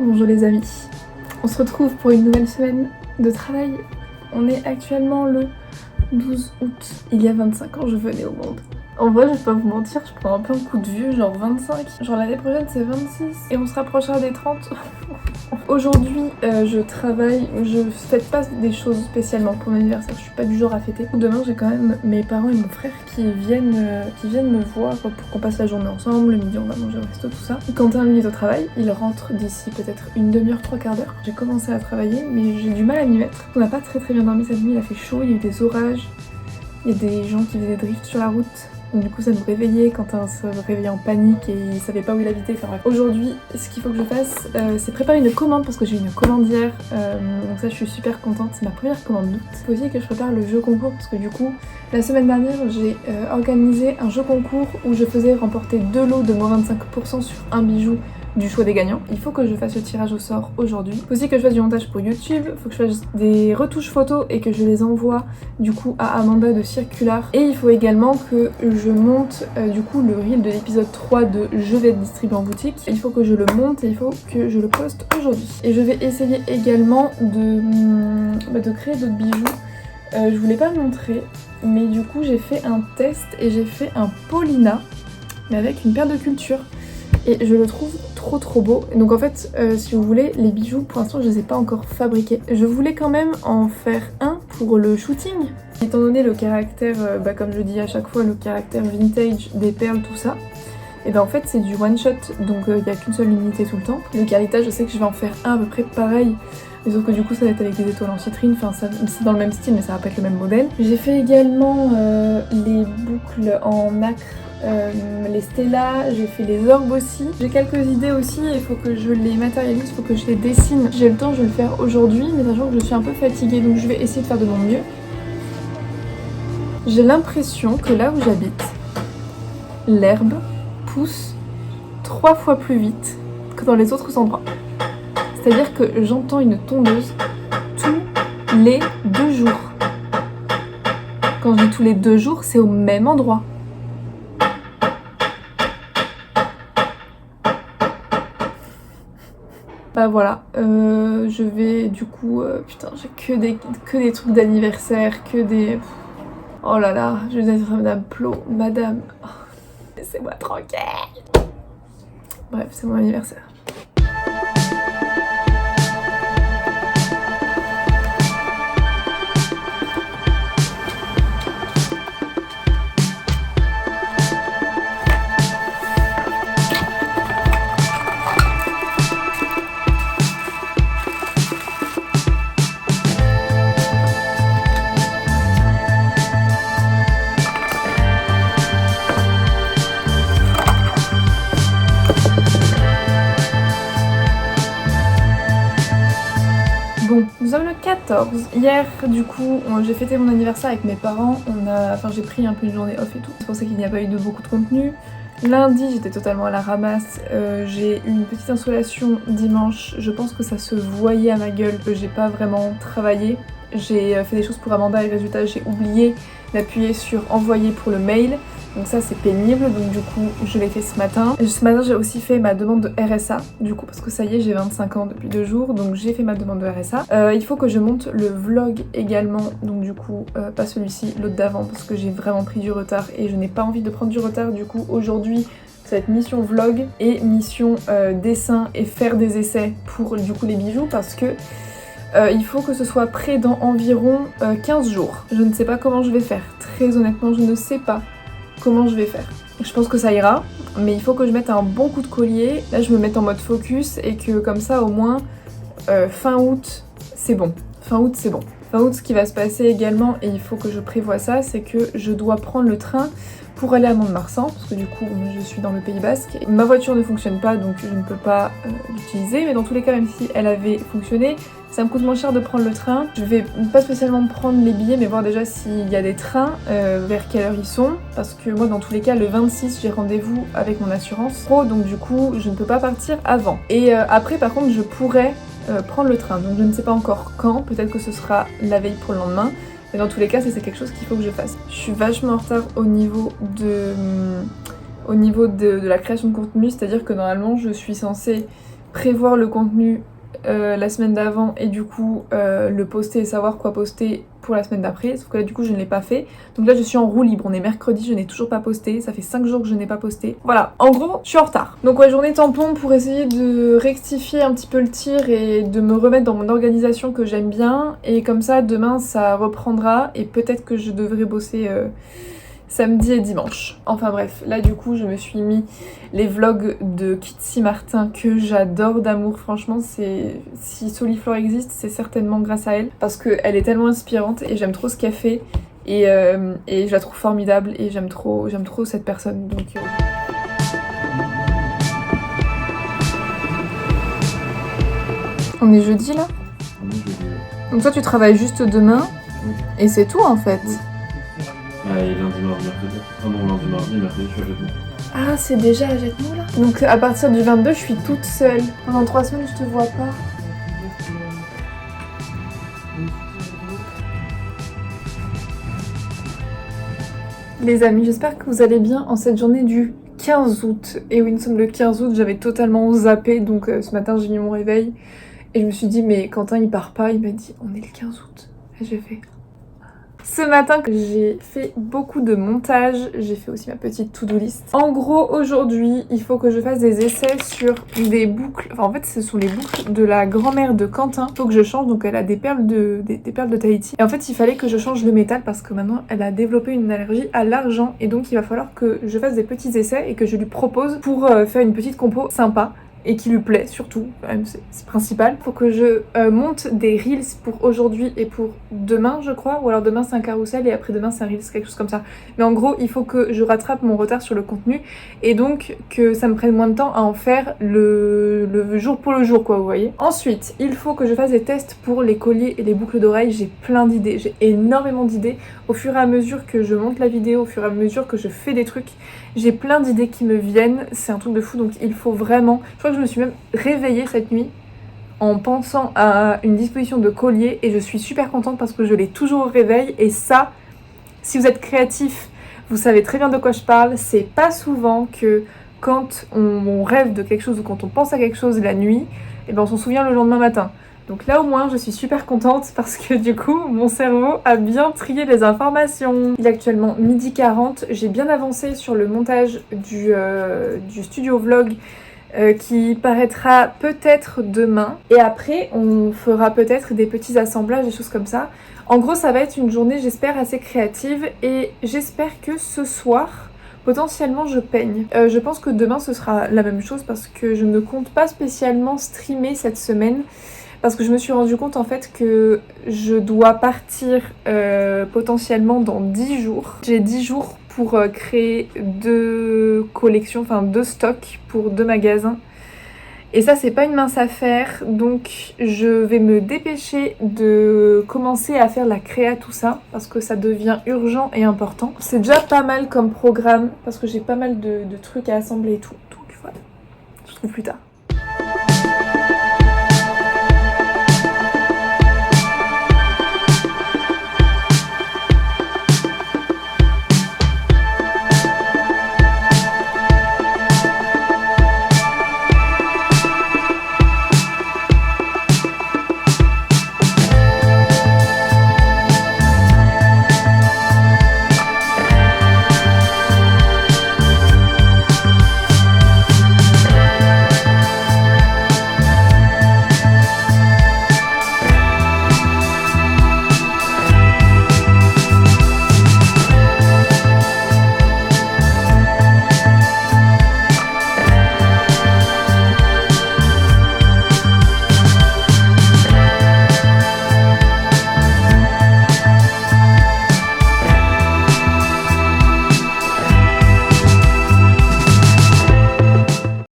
Bonjour les amis, on se retrouve pour une nouvelle semaine de travail. On est actuellement le 12 août, il y a 25 ans je venais au monde. En vrai je vais pas vous mentir, je prends un peu un coup de vieux, genre 25, genre l'année prochaine c'est 26 et on se rapprochera des 30. Aujourd'hui je travaille, je fête pas des choses spécialement pour mon anniversaire, je suis pas du genre à fêter. Demain j'ai quand même mes parents et mon frère qui viennent me voir pour qu'on passe la journée ensemble, le midi on va manger au resto, tout ça. Quentin lui est au travail, il rentre d'ici peut-être une demi-heure, trois quarts d'heure. J'ai commencé à travailler mais j'ai du mal à m'y mettre. On n'a pas très bien dormi cette nuit, il a fait chaud, il y a eu des orages, il y a des gens qui faisaient des drifts sur la route. Donc du coup ça nous réveillait, Quentin se réveillait en panique et il savait pas où il habitait, enfin bref. Aujourd'hui, ce qu'il faut que je fasse, c'est préparer une commande parce que j'ai eu une commande hier, donc ça je suis super contente, c'est ma première commande d'août. Il faut aussi que je prépare le jeu concours parce que du coup, la semaine dernière j'ai organisé un jeu concours où je faisais remporter 2 lots de moins 25% sur un bijou du choix des gagnants. Il faut que je fasse le tirage au sort aujourd'hui. Il faut aussi que je fasse du montage pour YouTube, il faut que je fasse des retouches photos et que je les envoie du coup à Amanda de Circular. Et il faut également que je monte du coup le reel de l'épisode 3 de Je vais être distribué en boutique. Il faut que je le monte et il faut que je le poste aujourd'hui. Et je vais essayer également de créer d'autres bijoux. Je voulais pas le montrer, mais du coup j'ai fait un test et j'ai fait un Paulina, mais avec une perle de culture. Et je le trouve trop beau. Donc en fait, si vous voulez, les bijoux, pour l'instant je les ai pas encore fabriqués. Je voulais quand même en faire un pour le shooting. Étant donné le caractère, comme je dis à chaque fois, le caractère vintage des perles, tout ça, et ben en fait c'est du one shot, donc il n'y a qu'une seule unité tout le temps. Le Carita, je sais que je vais en faire un à peu près pareil, mais sauf que du coup ça va être avec des étoiles en citrine, enfin c'est dans le même style mais ça va pas être le même modèle. J'ai fait également les boucles en nacre, les stellas, j'ai fait les orbes aussi. J'ai quelques idées aussi, il faut que je les matérialise, il faut que je les dessine. J'ai le temps, je vais le faire aujourd'hui, mais sachant que je suis un peu fatiguée, donc je vais essayer de faire de mon mieux. J'ai l'impression que là où j'habite, l'herbe pousse 3 fois plus vite que dans les autres endroits. C'est-à-dire que j'entends une tondeuse tous les 2 jours. Quand je dis tous les 2 jours, c'est au même endroit. Bah voilà, je vais du coup, putain j'ai que des trucs d'anniversaire, que des... Oh là là, je vais dire à Madame Plot, Madame, oh, laissez-moi tranquille. Bref, c'est mon anniversaire. Bon, nous sommes le 14. Hier, du coup, j'ai fêté mon anniversaire avec mes parents. J'ai pris un peu une journée off et tout. C'est pour ça qu'il n'y a pas eu beaucoup de contenu. Lundi, j'étais totalement à la ramasse. J'ai eu une petite insolation dimanche. Je pense que ça se voyait à ma gueule que j'ai pas vraiment travaillé. J'ai fait des choses pour Amanda et résultat, j'ai oublié d'appuyer sur envoyer pour le mail. Donc ça c'est pénible, donc du coup je l'ai fait ce matin. Ce matin j'ai aussi fait ma demande de RSA, du coup parce que ça y est j'ai 25 ans depuis 2 jours, donc j'ai fait ma demande de RSA. Il faut que je monte le vlog également, donc du coup pas celui-ci, l'autre d'avant parce que j'ai vraiment pris du retard et je n'ai pas envie de prendre du retard. Du coup aujourd'hui ça va être mission vlog et mission dessin et faire des essais pour du coup les bijoux parce que il faut que ce soit prêt dans environ 15 jours. Je ne sais pas comment je vais faire, très honnêtement je ne sais pas comment je vais faire. Je pense que ça ira, mais il faut que je mette un bon coup de collier. Là je me mette en mode focus et que comme ça au moins fin août c'est bon. Fin août c'est bon. Fin août ce qui va se passer également, et il faut que je prévoie ça, c'est que je dois prendre le train pour aller à Mont-de-Marsan, parce que du coup je suis dans le Pays Basque. Ma voiture ne fonctionne pas donc je ne peux pas l'utiliser, mais dans tous les cas même si elle avait fonctionné, ça me coûte moins cher de prendre le train. Je vais pas spécialement prendre les billets mais voir déjà s'il y a des trains, vers quelle heure ils sont, parce que moi dans tous les cas le 26 j'ai rendez-vous avec mon assurance pro, donc du coup je ne peux pas partir avant. Et après par contre je pourrais prendre le train, donc je ne sais pas encore quand, peut-être que ce sera la veille pour le lendemain. Mais dans tous les cas, c'est quelque chose qu'il faut que je fasse. Je suis vachement en retard au niveau de la création de contenu, c'est-à-dire que normalement je suis censée prévoir le contenu la semaine d'avant et du coup le poster et savoir quoi poster pour la semaine d'après, sauf que là du coup je ne l'ai pas fait. Donc là je suis en roue libre, on est mercredi, je n'ai toujours pas posté, ça fait 5 jours que je n'ai pas posté. Voilà, en gros je suis en retard. Donc ouais, journée tampon pour essayer de rectifier un petit peu le tir et de me remettre dans mon organisation que j'aime bien, et comme ça demain ça reprendra et peut-être que je devrais bosser samedi et dimanche. Enfin bref, là du coup je me suis mis les vlogs de Kitsi Martin que j'adore d'amour. Franchement, si Soliflore existe, c'est certainement grâce à elle parce qu'elle est tellement inspirante et j'aime trop ce qu'elle fait et je la trouve formidable et j'aime trop cette personne. Donc on est jeudi là. Donc toi tu travailles juste demain et c'est tout en fait. Et lundi, mardi, mercredi. Ah non, lundi, mardi, mercredi, je suis avec vous. Ah, c'est déjà à Jette-nous là. Donc à partir du 22, je suis toute seule. Pendant 3 semaines, je te vois pas. Les amis, j'espère que vous allez bien en cette journée du 15 août. Et oui, nous sommes le 15 août, j'avais totalement zappé. Donc ce matin, j'ai mis mon réveil. Et je me suis dit, mais Quentin, il part pas. Il m'a dit, on est le 15 août. Et j'ai fait... Ce matin, j'ai fait beaucoup de montage, j'ai fait aussi ma petite to-do list. En gros, aujourd'hui, il faut que je fasse des essais sur des boucles. Enfin, en fait, ce sont les boucles de la grand-mère de Quentin. Il faut que je change, donc elle a des perles de Tahiti. Et en fait, il fallait que je change le métal parce que maintenant, elle a développé une allergie à l'argent. Et donc, il va falloir que je fasse des petits essais et que je lui propose pour faire une petite compo sympa. Et qui lui plaît surtout, c'est principal. Faut que je monte des reels pour aujourd'hui et pour demain je crois, ou alors demain c'est un carrousel et après demain c'est un reels, quelque chose comme ça. Mais en gros il faut que je rattrape mon retard sur le contenu et donc que ça me prenne moins de temps à en faire le jour pour le jour quoi, vous voyez. Ensuite il faut que je fasse des tests pour les colliers et les boucles d'oreilles, j'ai plein d'idées, j'ai énormément d'idées. Au fur et à mesure que je monte la vidéo, au fur et à mesure que je fais des trucs, j'ai plein d'idées qui me viennent, c'est un truc de fou, donc il faut vraiment... Je crois que je me suis même réveillée cette nuit en pensant à une disposition de collier et je suis super contente parce que je l'ai toujours au réveil. Et ça, si vous êtes créatif, vous savez très bien de quoi je parle. C'est pas souvent que quand on rêve de quelque chose ou quand on pense à quelque chose la nuit, et ben on s'en souvient le lendemain matin. Donc là au moins je suis super contente parce que du coup mon cerveau a bien trié les informations. Il est actuellement 12h40, j'ai bien avancé sur le montage du studio vlog qui paraîtra peut-être demain. Et après on fera peut-être des petits assemblages, des choses comme ça. En gros ça va être une journée j'espère assez créative et j'espère que ce soir potentiellement je peigne. Je pense que demain ce sera la même chose parce que je ne compte pas spécialement streamer cette semaine. Parce que je me suis rendu compte en fait que je dois partir potentiellement dans 10 jours. J'ai 10 jours pour créer 2 collections, enfin 2 stocks pour 2 magasins. Et ça c'est pas une mince affaire, donc je vais me dépêcher de commencer à faire la créa tout ça, parce que ça devient urgent et important. C'est déjà pas mal comme programme, parce que j'ai pas mal de trucs à assembler et tout. Donc voilà, je trouve plus tard.